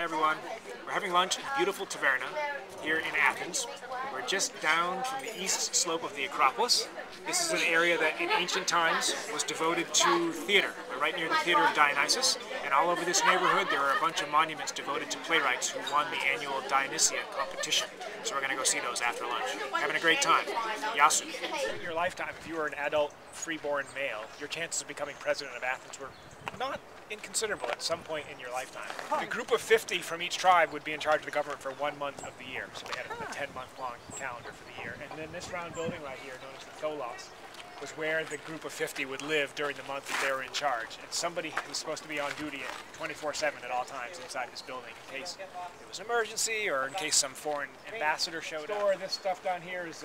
everyone. We're having lunch at beautiful taverna here in Athens. We're just down from the east slope of the Acropolis. This is an area that in ancient times was devoted to theater. We're right near the Theater of Dionysus, and all over this neighborhood there are a bunch of monuments devoted to playwrights who won the annual Dionysian competition. So we're going to go see those after lunch. Having a great time. Yasu. In your lifetime, if you were an adult freeborn male, your chances of becoming president of Athens were not inconsiderable at some point in your lifetime. A group of 50 from each tribe would be in charge of the government for 1 month of the year. So they had a 10-month long calendar for the year. And then this round building right here, known as the Tholos, was where the group of 50 would live during the month that they were in charge. And somebody was supposed to be on duty 24/7 at all times inside this building in case there was an emergency or in case some foreign ambassador showed up. This stuff down here is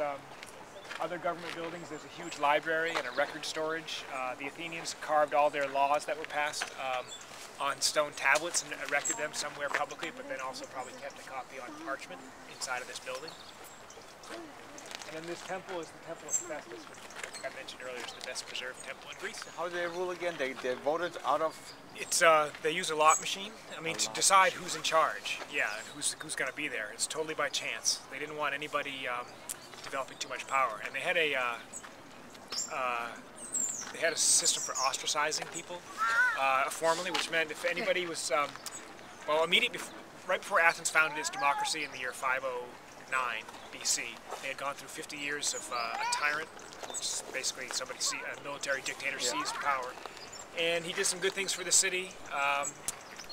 other government buildings. There's a huge library and a record storage. The Athenians carved all their laws that were passed on stone tablets and erected them somewhere publicly, but then also probably kept a copy on parchment inside of this building. And then this temple is the Temple of Hephaestus, which I mentioned earlier is the best preserved temple in Greece. How do they rule again? They voted out of... They use a lot machine. I mean, to decide who's in charge. Yeah, who's going to be there. It's totally by chance. They didn't want anybody developing too much power, and they had a system for ostracizing people formally, which meant if anybody was right before Athens founded its democracy in the year 509 BC, they had gone through 50 years of a tyrant, which is basically a military dictator seized power, and he did some good things for the city,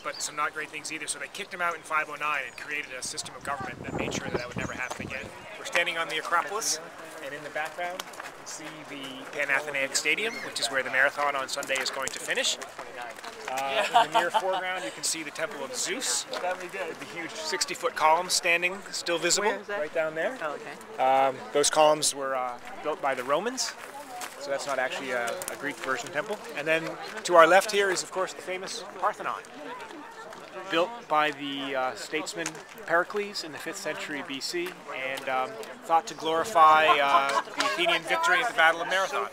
but some not great things either. So they kicked him out in 509 and created a system of government that made sure that would never happen again. We're standing on the Acropolis, and in the background you can see the Pan-Athenaeum Stadium, which is where the marathon on Sunday is going to finish. In the near foreground you can see the Temple of Zeus, the huge 60-foot columns standing, still visible, right down there. Oh, okay. Those columns were built by the Romans, so that's not actually a Greek version temple. And then to our left here is, of course, the famous Parthenon, built by the statesman Pericles in the 5th century BC, and thought to glorify the Athenian victory at the Battle of Marathon.